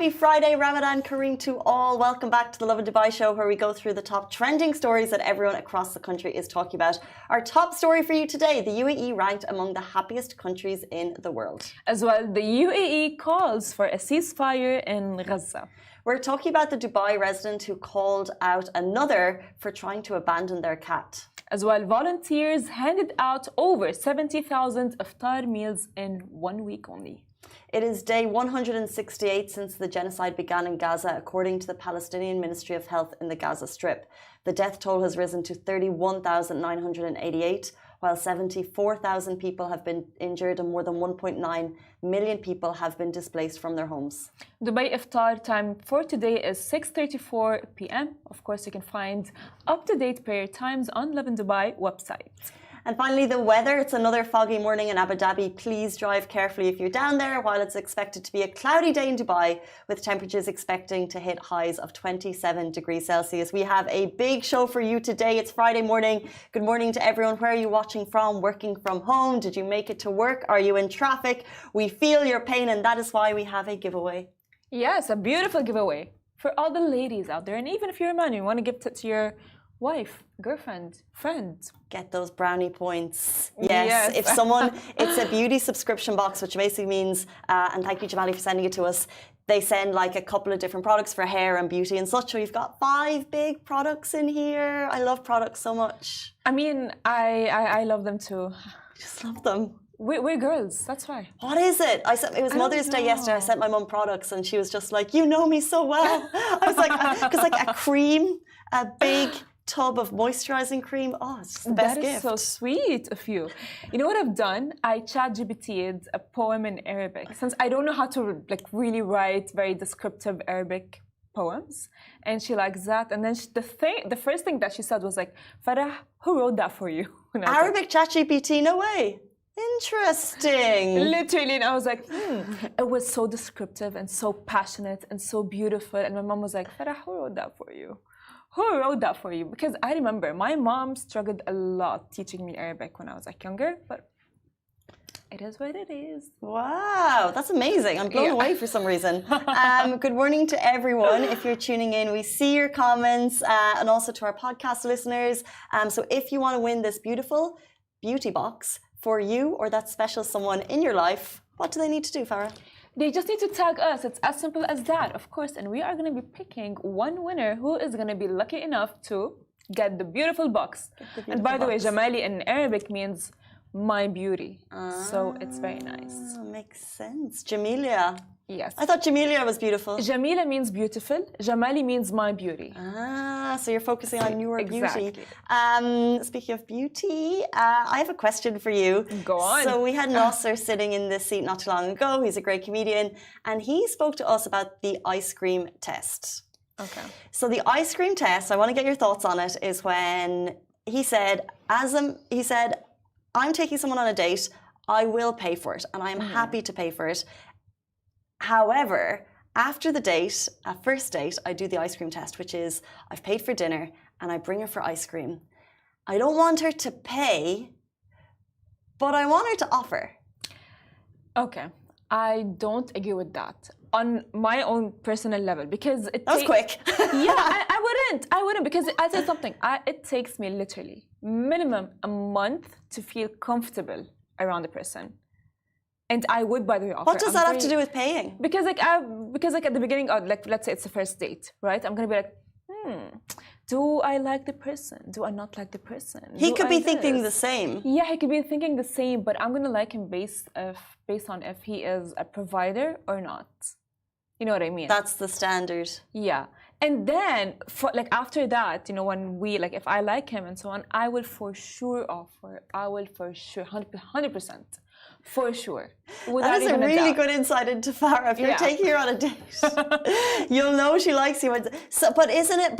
Happy Friday, Ramadan Kareem to all. Welcome back to the Lovin Dubai show, where we go through the top trending stories that everyone across the country is talking about. Our top story for you today, the UAE ranked among the happiest countries in the world. As well, the UAE calls for a ceasefire in Gaza. We're talking about the Dubai resident who called out another for trying to abandon their cat. As well, volunteers handed out over 70,000 iftar meals in 1 week only. It is day 168 since the genocide began in Gaza, according to the Palestinian Ministry of Health in the Gaza Strip. The death toll has risen to 31,988, while 74,000 people have been injured and more than 1.9 million people have been displaced from their homes. Dubai iftar time for today is 6:34 p.m. Of course, you can find up-to-date prayer times on Lovin Dubai website. And finally, the weather. It's another foggy morning in Abu Dhabi. Please drive carefully if you're down there, while it's expected to be a cloudy day in Dubai, with temperatures expecting to hit highs of 27 degrees Celsius. We have a big show for you today. It's Friday morning. Good morning to everyone. Where are you watching from? Working from home? Did you make it to work? Are you in traffic? We feel your pain, and that is why we have a giveaway. Yes, a beautiful giveaway for all the ladies out there. And even if you're a man, you want to give it to your wife, girlfriend, friend. Get those brownie points. Yes. If someone, it's a beauty subscription box, which basically means, and thank you, Jamali, for sending it to us. They send like a couple of different products for hair and beauty and such. So you've got 5 big products in here. I love products so much. I mean, I love them too. I just love them. We're girls, that's why. What is it? It was Mother's Day yesterday. I sent my mum products and she was just like, you know me so well. I was like, because like a cream, a big tub of moisturizing cream. Oh, it's just the best gift. That is so sweet of you. You know what I've done? I ChatGPT'd a poem in Arabic, since I don't know how to like really write very descriptive Arabic poems, and she likes that. And then the first thing that she said was like, Farah, who wrote that for you? Arabic ChatGPT? No way. Interesting. Literally, and I was like, it was so descriptive and so passionate and so beautiful. And my mom was like, Farah, who wrote that for you? Who wrote that for you? Because I remember my mom struggled a lot teaching me Arabic when I was like younger, but it is what it is. Wow, that's amazing. I'm blown away for some reason. Good morning to everyone. If you're tuning in, we see your comments, and also to our podcast listeners. So if you want to win this beautiful beauty box for you or that special someone in your life, what do they need to do, Farah? They just need to tag us. It's as simple as that, of course. And we are going to be picking one winner who is going to be lucky enough to get the beautiful box. And by the way, Jamali in Arabic means my beauty. So it's very nice. Makes sense. Jamilia. Yes. I thought Jamilia was beautiful. Jamila means beautiful. Jamali means my beauty. So you're focusing on your beauty. Speaking of beauty, I have a question for you. Go on. So we had Nasser sitting in this seat not too long ago. He's a great comedian. And he spoke to us about the ice cream test. Okay. So the ice cream test, I want to get your thoughts on it, is when he said, I'm taking someone on a date, I will pay for it, and I'm happy to pay for it. However, after the date, a first date, I do the ice cream test, which is I've paid for dinner and I bring her for ice cream. I don't want her to pay, but I want her to offer. Okay. I don't agree with that on my own personal level, because that was quick. I wouldn't, because I said something. It takes me literally minimum a month to feel comfortable around a person. And I would, by the way, offer. What does that have to do with paying? Because at the beginning, like let's say it's the first date, right? I'm gonna be like, do I like the person? Do I not like the person? He could be thinking the same. Yeah, he could be thinking the same, but I'm gonna like him based on if he is a provider or not. You know what I mean? That's the standard. Yeah. And then, after that, when we, if I like him and so on, I will for sure offer. I will for sure, 100%. For sure. That is a really good insight into Farah. If you're taking her on a date, you'll know she likes you. But isn't it,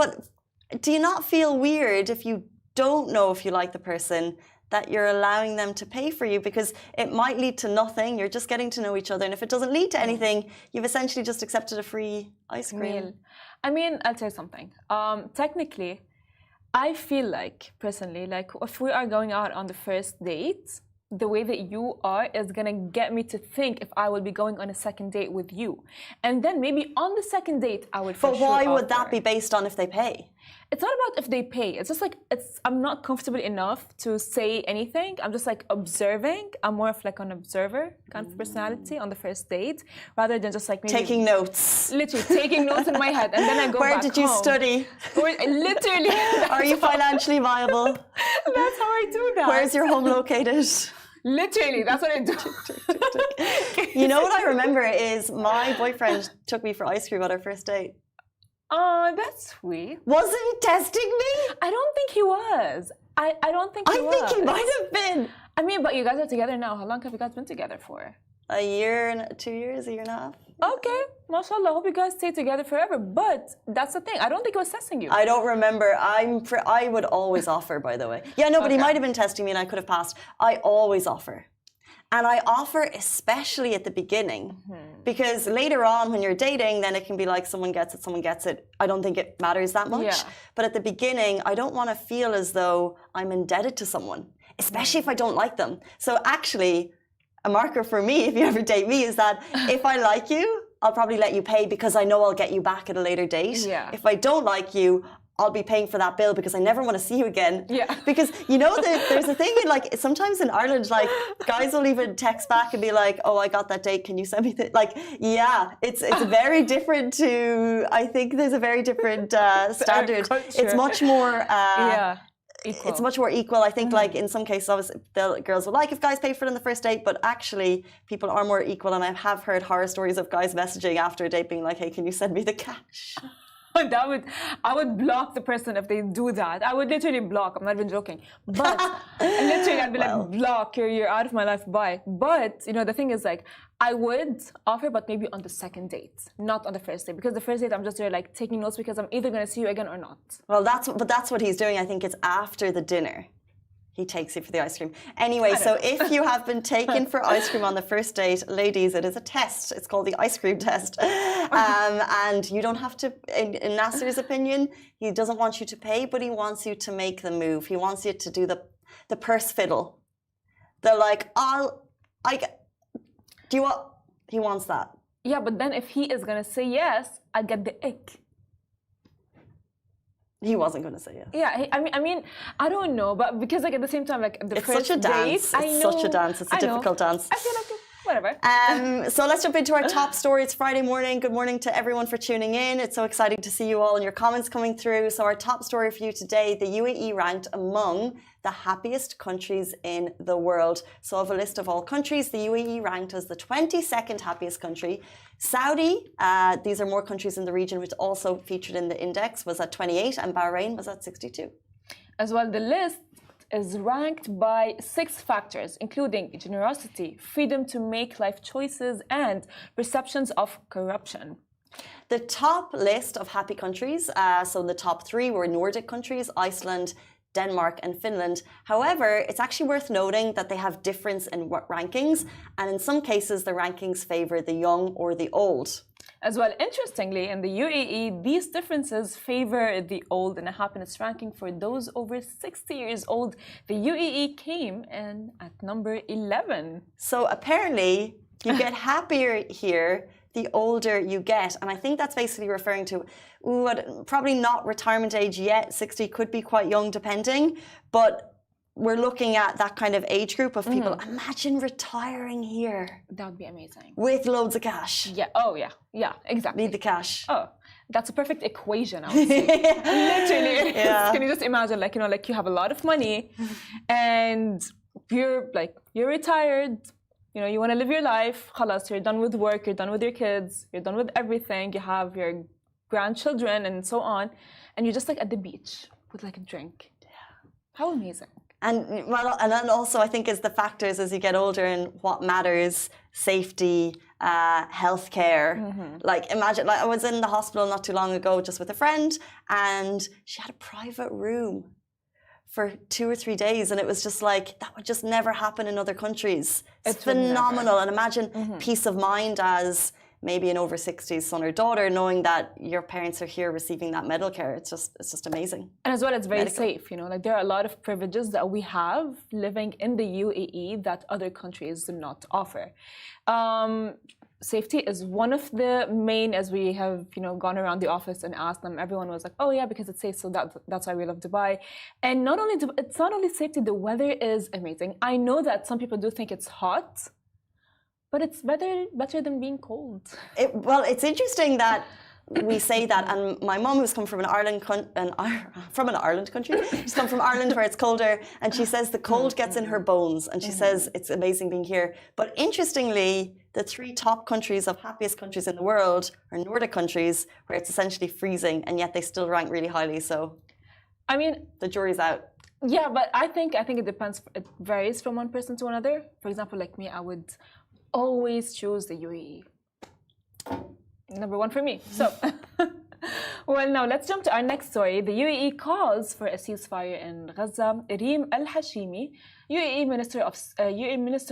do you not feel weird if you don't know if you like the person, that you're allowing them to pay for you? Because it might lead to nothing. You're just getting to know each other. And if it doesn't lead to anything, you've essentially just accepted a free ice cream. I mean, I'll tell you something. Technically, I feel like, personally, if we are going out on the first date, the way that you are is gonna get me to think if I will be going on a second date with you. And then maybe on the second date, I would for But sure why would offer. that be based on if they pay? It's not about if they pay. It's just like I'm not comfortable enough to say anything. I'm just like observing. I'm more of like an observer kind of personality on the first date, rather than just like maybe Taking notes. literally taking notes in my head, and then I go Where back did you home. study? Literally. Are you financially viable? That's how I do that. Where's your home located? Literally, that's what I do. You know what I remember is my boyfriend took me for ice cream on our first date. Oh, that's sweet. Wasn't he testing me? I don't think he was. I don't think he was. I think he might have been. I mean, but you guys are together now. How long have you guys been together for? A year and 2 years, a year and a half. Okay, mashallah. Hope you guys stay together forever. But that's the thing. I don't think he was testing you. I don't remember. I would always offer, by the way. Yeah, no, but he Okay. might have been testing me and I could have passed. I always offer. And I offer especially at the beginning. Because later on when you're dating, then it can be like someone gets it, someone gets it. I don't think it matters that much. Yeah. But at the beginning, I don't want to feel as though I'm indebted to someone, especially if I don't like them. So actually, a marker for me, if you ever date me, is that if I like you, I'll probably let you pay because I know I'll get you back at a later date. Yeah. If I don't like you, I'll be paying for that bill because I never want to see you again. Yeah. Because you know there's a thing in like sometimes in Ireland, like guys will even text back and be like, "Oh, I got that date. Can you send me the like?" Yeah, it's very different to. I think there's a very different standard. culture. It's much more. Yeah. Equal. It's much more equal. I think, like in some cases, obviously, the girls will like if guys pay for it on the first date, but actually, people are more equal. And I have heard horror stories of guys messaging after a date, being like, "Hey, can you send me the cash?" I would block the person if they do that. I would literally block. I'm not even joking. But literally, I'd be like, block. You're out of my life. Bye. But you know, the thing is, like, I would offer, but maybe on the second date, not on the first date, because the first date I'm just there like taking notes because I'm either gonna see you again or not. Well, that's what he's doing. I think it's after the dinner. He takes you for the ice cream. Anyway, so if you have been taken for ice cream on the first date, ladies, it is a test. It's called the ice cream test. And you don't have to, in Nasser's opinion, he doesn't want you to pay, but he wants you to make the move. He wants you to do the purse fiddle. They're like, do you want, he wants that. Yeah, but then if he is gonna say yes, I get the ick. He wasn't going to say yes. Yeah, I mean, I don't know, but because like at the same time, like the It's first such a dance. date, It's I know, such a dance. It's a difficult dance. I feel like whatever. So let's jump into our top story. It's Friday morning. Good morning to everyone for tuning in. It's so exciting to see you all and your comments coming through. So our top story for you today, the UAE ranked among the happiest countries in the world. So of a list of all countries, the UAE ranked as the 22nd happiest country. Saudi, these are more countries in the region which also featured in the index, was at 28 and Bahrain was at 62. As well, the list is ranked by 6 factors, including generosity, freedom to make life choices, and perceptions of corruption. The top list of happy countries, so in the top 3 were Nordic countries, Iceland, Denmark and Finland. However, it's actually worth noting that they have difference in rankings, and in some cases the rankings favor the young or the old. As well, interestingly, in the UAE, these differences favor the old in a happiness ranking for those over 60 years old. The UAE came in at number 11. So apparently, you get happier here the older you get. And I think that's basically referring to, probably not retirement age yet. 60 could be quite young depending, but we're looking at that kind of age group of people. Imagine retiring here. That would be amazing. With loads of cash. Yeah. Oh, yeah. Yeah, exactly. Need the cash. Oh, that's a perfect equation, I would say. Literally. Yeah. Can you just imagine, like, you know, like you have a lot of money and you're retired. You know, you want to live your life. Khalas, you're done with work. You're done with your kids. You're done with everything. You have your grandchildren and so on. And you're just like at the beach with like a drink. Yeah. How amazing. And well, and then also I think is the factors as you get older and what matters: safety, healthcare. Like imagine, like I was in the hospital not too long ago, just with a friend, and she had a private room for 2 or 3 days, and it was just like that would just never happen in other countries. It's phenomenal, and imagine peace of mind as maybe an over 60s son or daughter, knowing that your parents are here receiving that medical care. It's just amazing. And as well, it's very Medical. safe, like there are a lot of privileges that we have living in the UAE that other countries do not offer. Safety is one of the main, as we have, gone around the office and asked them, everyone was like, oh yeah, because it's safe, so that's why we love Dubai. And it's not only safety, the weather is amazing. I know that some people do think it's hot, but it's better than being cold. Well, it's interesting that we say that, and my mom, who's come from from an Ireland country, she's come from Ireland where it's colder, and she says the cold gets in her bones, and she says it's amazing being here. But interestingly, the 3 top countries of happiest countries in the world are Nordic countries, where it's essentially freezing, and yet they still rank really highly. So, I mean, the jury's out. Yeah, but I think it depends. It varies from one person to another. For example, like me, I would always choose the UAE. Number 1 for me. So, well, now let's jump to our next story. The UAE calls for a ceasefire in Gaza. Reem Al-Hashimi, UAE Minister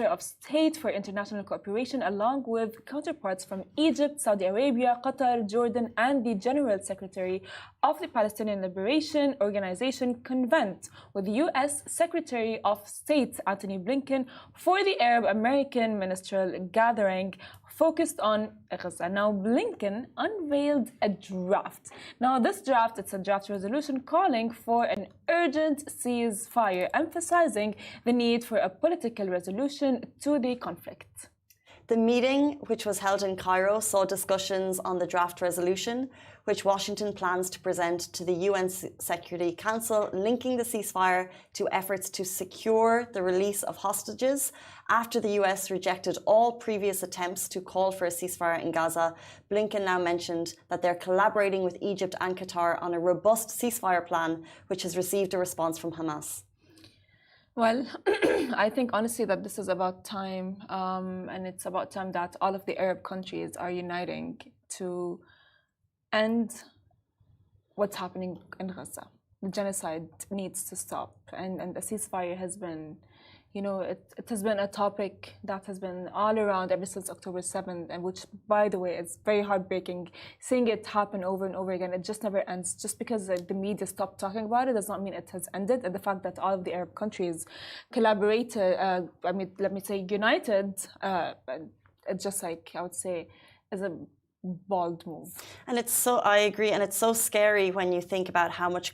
of State for International Cooperation, along with counterparts from Egypt, Saudi Arabia, Qatar, Jordan, and the General Secretary of the Palestinian Liberation Organization, convened with U.S. Secretary of State Antony Blinken for the Arab-American ministerial gathering focused on Gaza. Now, Blinken unveiled a draft. Now, this draft, it's a draft resolution calling for an urgent ceasefire, emphasizing the need for a political resolution to the conflict. The meeting, which was held in Cairo, saw discussions on the draft resolution, which Washington plans to present to the UN Security Council, linking the ceasefire to efforts to secure the release of hostages. After the US rejected all previous attempts to call for a ceasefire in Gaza, Blinken now mentioned that they're collaborating with Egypt and Qatar on a robust ceasefire plan, which has received a response from Hamas. Well, I think honestly that this is about time, and it's about time that all of the Arab countries are uniting to end what's happening in Gaza. The genocide needs to stop, and a ceasefire has been, it has been a topic that has been all around ever since October 7th, and which, by the way, is very heartbreaking. Seeing it happen over and over again, it just never ends. Just because the media stopped talking about it does not mean it has ended. And the fact that all of the Arab countries collaborated, let me say united, it's just like, I would say, is a bold move. And I agree, and it's so scary when you think about how much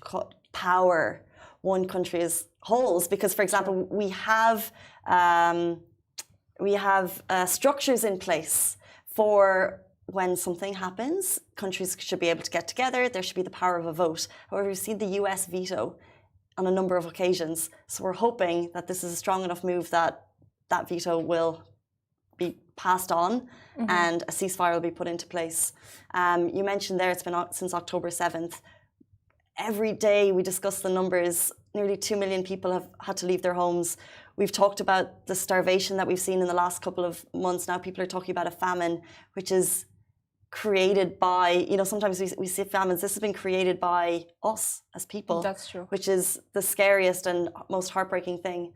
power one country holds, because, for example, we have structures in place for when something happens. Countries should be able to get together. There should be the power of a vote. However, we've seen the US veto on a number of occasions. So we're hoping that this is a strong enough move that that veto will be passed on and a ceasefire will be put into place. You mentioned there it's been since October 7th. Every day we discuss the numbers. Nearly 2 million people have had to leave their homes. We've talked about the starvation that we've seen in the last couple of months. Now people are talking about a famine, which is created by, sometimes we see famines. This has been created by us as people. That's true. Which is the scariest and most heartbreaking thing.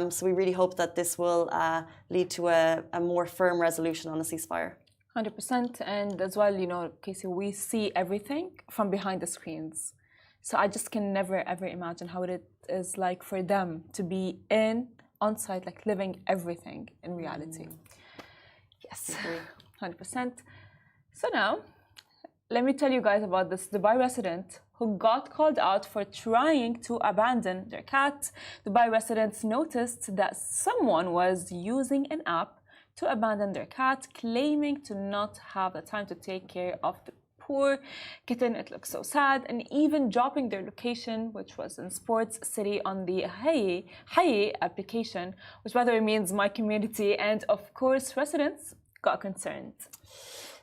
So we really hope that this will lead to a more firm resolution on a ceasefire. 100%. And as well, Casey, we see everything from behind the screens. So I just can never, ever imagine how it is like for them to be on site, like living everything in reality. Yes, 100%. So now, let me tell you guys about this Dubai resident who got called out for trying to abandon their cat. Dubai residents noticed that someone was using an app to abandon their cat, claiming to not have the time to take care of the poor kitten. It looks so sad, and even dropping their location, which was in Sports City, on the Hayy application, which by the way means my community, and of course residents got concerned.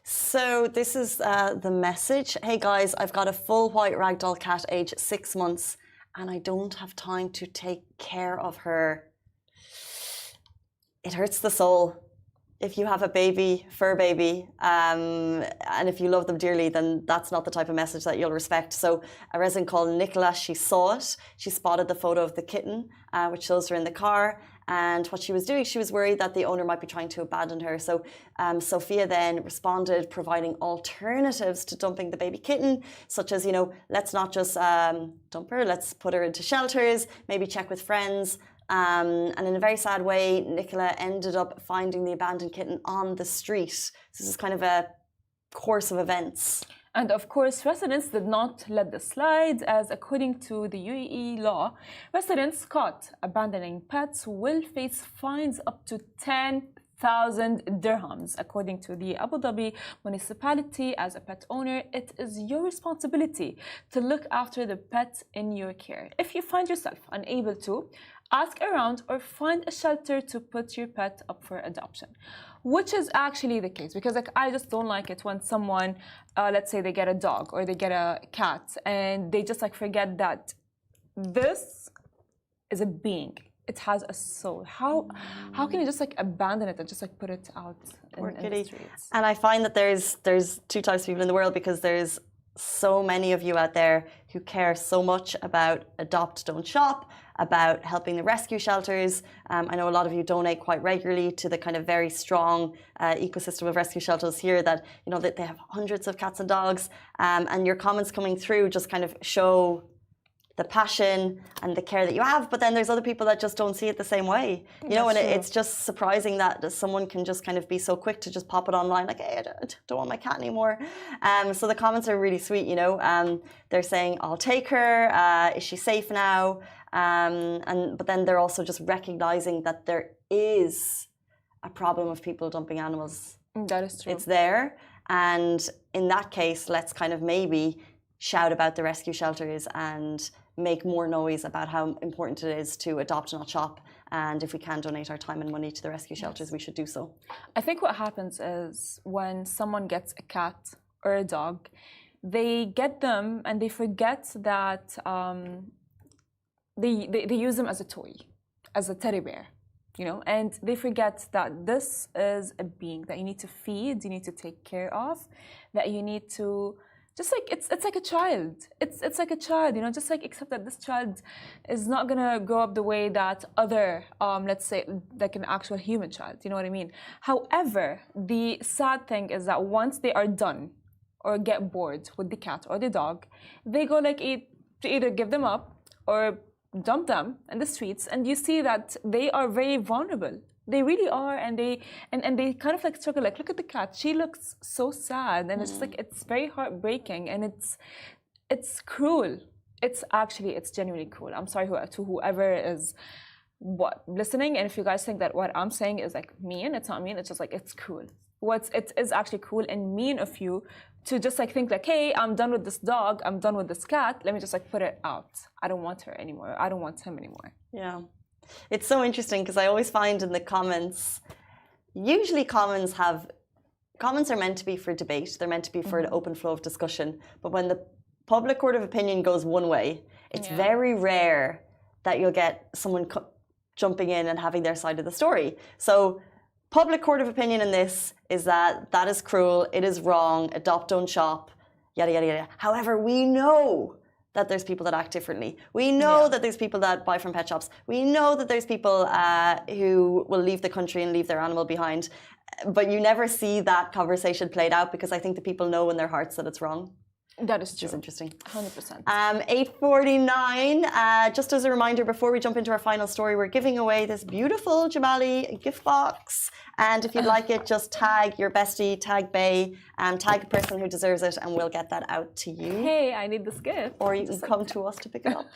So this is the message. Hey guys, I've got a full white ragdoll cat aged 6 months and I don't have time to take care of her. It hurts the soul. If you have a baby, fur baby, and if you love them dearly, then that's not the type of message that you'll respect. So a resident called Nicola, she saw it. She spotted the photo of the kitten, which shows her in the car. And what she was doing, she was worried that the owner might be trying to abandon her. So Sophia then responded, providing alternatives to dumping the baby kitten, such as, let's not just dump her, let's put her into shelters, maybe check with friends. And in a very sad way, Nicola ended up finding the abandoned kitten on the street. This is kind of a course of events. And of course, residents did not let this slide, as according to the UAE law, residents caught abandoning pets will face fines up to 10,000 dirhams. According to the Abu Dhabi municipality, as a pet owner, it is your responsibility to look after the pet in your care. If you find yourself unable to, ask around or find a shelter to put your pet up for adoption, which is actually the case, because I just don't like it when someone, let's say they get a dog or they get a cat and they just forget that this is a being. It has a soul. How can you just abandon it and just put it out in the streets? And I find that there's two types of people in the world, because there's so many of you out there who care so much about Adopt, Don't Shop, about helping the rescue shelters. I know a lot of you donate quite regularly to the kind of very strong ecosystem of rescue shelters here that, that they have hundreds of cats and dogs. And your comments coming through just kind of show the passion and the care that you have. But then there's other people that just don't see it the same way. It's just surprising that someone can just kind of be so quick to just pop it online, hey, I don't want my cat anymore. So the comments are really sweet, they're saying, I'll take her, is she safe now? But then they're also just recognizing that there is a problem of people dumping animals. That is true. It's there. And in that case, let's kind of maybe shout about the rescue shelters and make more noise about how important it is to adopt, not shop. And if we can donate our time and money to the rescue shelters, we should do so. I think what happens is when someone gets a cat or a dog, they get them and they forget that they use them as a toy, as a teddy bear, and they forget that this is a being that you need to feed, you need to take care of, that you need to just it's like a child. It's like a child, except that this child is not gonna grow up the way that other, let's say, like an actual human child. You know what I mean? However, the sad thing is that once they are done or get bored with the cat or the dog, they go to either give them up or dump them in the streets, and you see that they are very vulnerable. They really are, and they kind of struggle. Look at the cat; she looks so sad, and it's just it's very heartbreaking, and it's cruel. It's genuinely cruel. I'm sorry to whoever is listening, and if you guys think that what I'm saying is mean, it's not mean. It's just it's cruel. It is actually cruel and mean of you to just think hey, I'm done with this dog, I'm done with this cat. Let me just put it out. I don't want her anymore. I don't want him anymore. Yeah. It's so interesting because I always find in the comments, usually comments are meant to be for debate. They're meant to be for an open flow of discussion. But when the public court of opinion goes one way, it's very rare that you'll get someone jumping in and having their side of the story. So public court of opinion in this is that is cruel, it is wrong, adopt, don't shop, yada, yada, yada. However, we know that there's people that act differently. We know that there's people that buy from pet shops. We know that there's people who will leave the country and leave their animal behind. But you never see that conversation played out, because I think the people know in their hearts that it's wrong. That is true. Which is interesting. 100%. 8:49. Just as a reminder, before we jump into our final story, we're giving away this beautiful Jamali gift box. And if you'd like it, just tag your bestie, tag Bay, tag a person who deserves it, and we'll get that out to you. Hey, I need this gift. Or you can come to us to pick it up.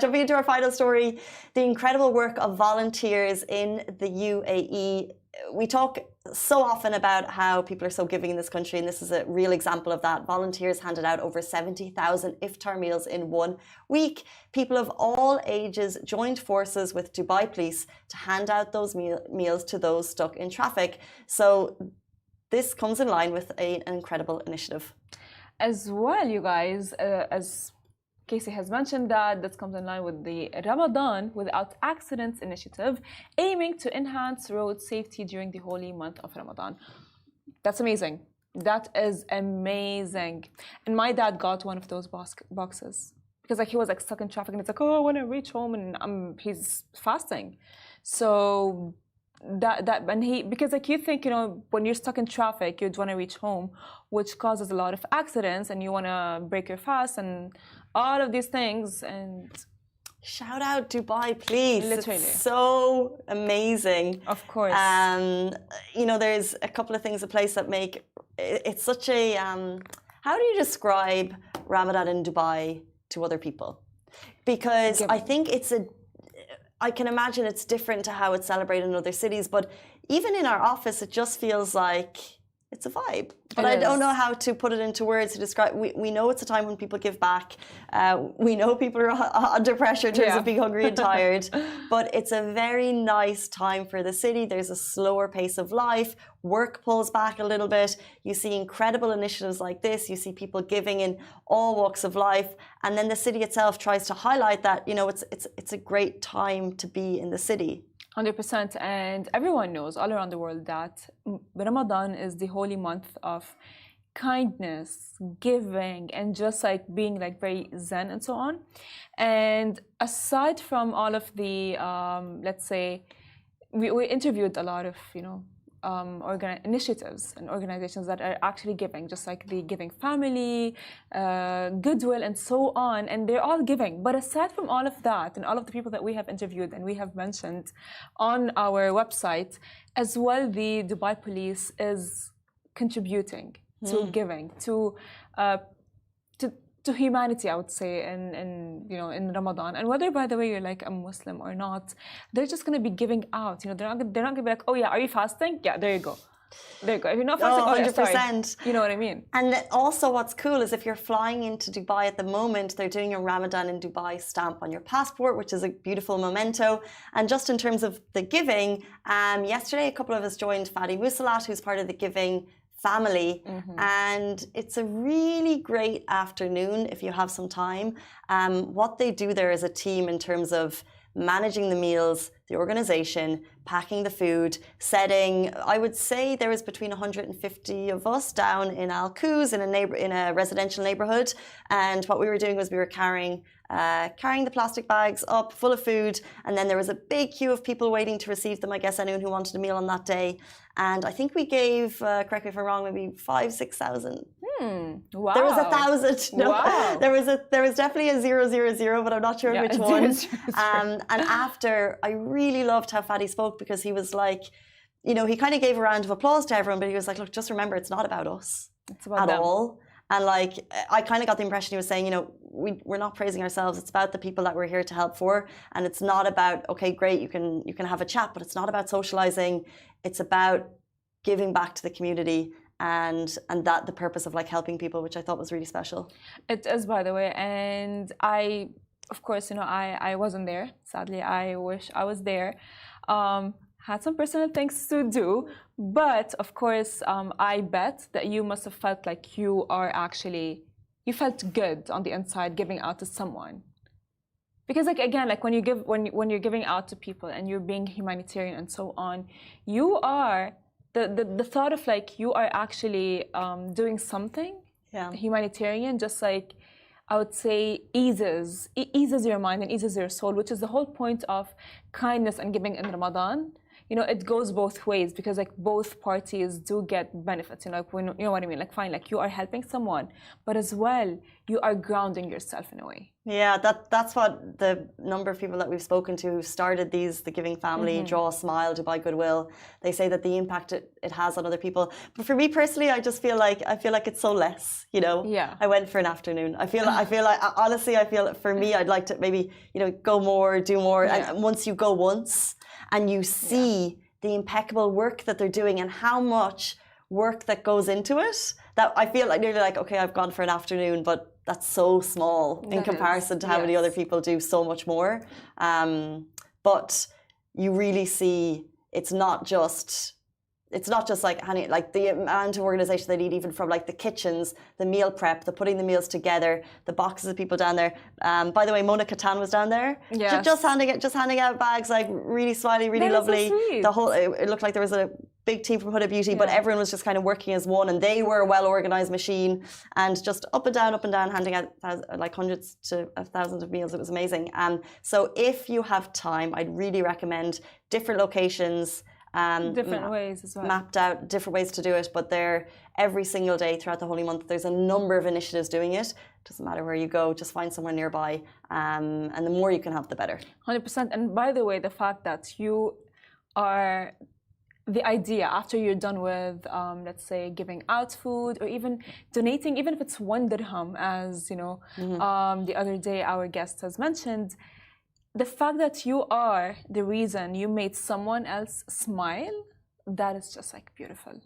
Jumping into our final story, the incredible work of volunteers in the UAE. We talk so often about how people are so giving in this country, and this is a real example of that. Volunteers handed out over 70,000 iftar meals in 1 week. People of all ages joined forces with Dubai police to hand out those meals to those stuck in traffic. So this comes in line with an incredible initiative. As well, you guys, as Casey has mentioned, that comes in line with the Ramadan Without Accidents initiative, aiming to enhance road safety during the holy month of Ramadan. That's amazing. That is amazing. And my dad got one of those boxes. because like he was like stuck in traffic, and it's like, oh, I want to reach home, and he's fasting. So that and he, because like you think, you know, when you're stuck in traffic, you'd want to reach home, which causes a lot of accidents, and you want to break your fast and all of these things. And shout out Dubai, please. Literally. It's so amazing. Of course. You know, there's a couple of things in place that make it's such a how do you describe Ramadan in Dubai to other people? Because I think I can imagine it's different to how it's celebrated in other cities, but even in our office, it just feels like it's a vibe. But I don't know how to put it into words to describe. We know it's a time when people give back. We know people are under pressure in terms of being hungry and tired. But it's a very nice time for the city. There's a slower pace of life. Work pulls back a little bit. You see incredible initiatives like this. You see people giving in all walks of life. And then the city itself tries to highlight that, you know, it's a great time to be in the city. 100%, and everyone knows all around the world that Ramadan is the holy month of kindness, giving, and just like being like very zen and so on. And aside from all of the, let's say, we interviewed a lot of, you know, initiatives and organizations that are actually giving, just like the Giving Family, Goodwill, and so on, and they're all giving. But aside from all of that, and all of the people that we have interviewed and we have mentioned on our website, as well, the Dubai police is contributing to giving, to humanity, I would say, in you know, in Ramadan. And whether, by the way, you're like a Muslim or not, they're just going to be giving out. You know, they're not going to be like, oh yeah, are you fasting? Yeah, there you go. There you go. If you're not fasting, 100%. You know what I mean? And also what's cool is if you're flying into Dubai at the moment, they're doing a Ramadan in Dubai stamp on your passport, which is a beautiful memento. And just in terms of the giving, yesterday a couple of us joined Fadi Musalat, who's part of the Giving Family, and it's a really great afternoon if you have some time. What they do there as a team in terms of managing the meals, the organization, packing the food, setting. I would say there was between 150 of us down in Al Quoz in a residential neighborhood, and what we were doing was we were carrying the plastic bags up full of food, and then there was a big queue of people waiting to receive them. I guess anyone who wanted a meal on that day, and I think we gave, correct me if I'm wrong, maybe 5,000-6,000. Wow. There was 1,000. No, wow. There was definitely a 000, but I'm not sure which one. And after, I really loved how Fadi spoke, because he was like, you know, he kind of gave a round of applause to everyone, but he was like, look, just remember, it's not about us at all. And like, I kind of got the impression he was saying, you know, we're not praising ourselves. It's about the people that we're here to help for. And it's not about, okay, great, you can have a chat, but it's not about socializing. It's about giving back to the community, and that the purpose of like helping people, which I thought was really special. It is, by the way. And I, of course, you know, I wasn't there. Sadly, I wish I was there. Had some personal things to do, but of course, I bet that you must have felt like you felt good on the inside giving out to someone. Because like, again, like when you're giving out to people and you're being humanitarian and so on, you are the thought of like you are actually doing something humanitarian, just like I would say eases your mind and eases your soul, which is the whole point of kindness and giving in Ramadan. You know, it goes both ways, because like both parties do get benefits. You know, like when, you know what I mean? Like, fine, like you are helping someone, but as well, you are grounding yourself in a way. Yeah, that's what the number of people that we've spoken to who started the Giving Family, Draw a Smile, Dubai Goodwill, they say that the impact it has on other people. But for me personally, I feel like it's so less, you know? Yeah. I went for an afternoon. I feel like honestly, I feel for me, I'd like to maybe, you know, go more, do more. Yeah. And once you go once and you see the impeccable work that they're doing and how much work that goes into it, that I feel like nearly like, okay, I've gone for an afternoon, but that's so small in comparison to how many other people do so much more. But you really see it's not just like honey, like the amount of organization they need, even from like the kitchens, the meal prep, the putting the meals together, the boxes of people down there. By the way, Mona Katan was down there, just handing out bags, like really smiley, really lovely. So sweet. The whole, it looked like there was big team from Huda Beauty, but everyone was just kind of working as one, and they were a well-organized machine, and just up and down, handing out like hundreds to thousands of meals. It was amazing. So if you have time, I'd really recommend different locations, different ways as well. Mapped out different ways to do it, but they're every single day throughout the holy month. There's a number of initiatives doing it. Doesn't matter where you go, just find somewhere nearby, and the more you can have, the better. 100%. And by the way, the fact that you are the idea after you're done with, let's say, giving out food or even donating, even if it's 1 dirham, as you know, the other day our guest has mentioned, the fact that you are the reason you made someone else smile, that is just like beautiful.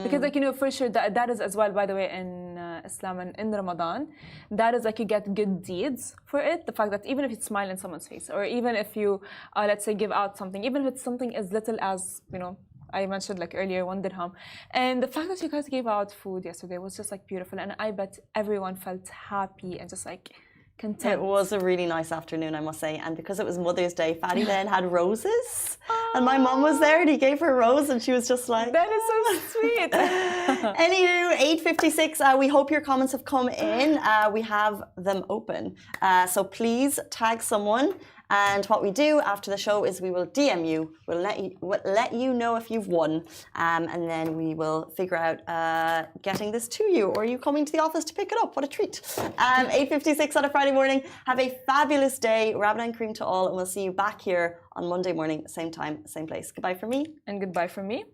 Because like, you know, for sure that is as well, by the way, in Islam and in Ramadan, that is like you get good deeds for it. The fact that even if you smile in someone's face, or even if you let's say give out something, even if it's something as little as, you know, I mentioned like earlier 1 dirham, and the fact that you guys gave out food yesterday was just like beautiful, and I bet everyone felt happy and just like content. It was a really nice afternoon, I must say, and because it was Mother's Day, Fatty then had roses, and my mom was there, and he gave her a rose, and she was just like, that is so sweet. Anywho, 8:56. We hope your comments have come in. We have them open, so please tag someone. And what we do after the show is we will DM you. We'll let you know if you've won, and then we will figure out getting this to you, or you coming to the office to pick it up. What a treat! 8:56 on a Friday morning. Have a fabulous day. Ramadan Kareem to all, and we'll see you back here on Monday morning, same time, same place. Goodbye from me, and goodbye from me.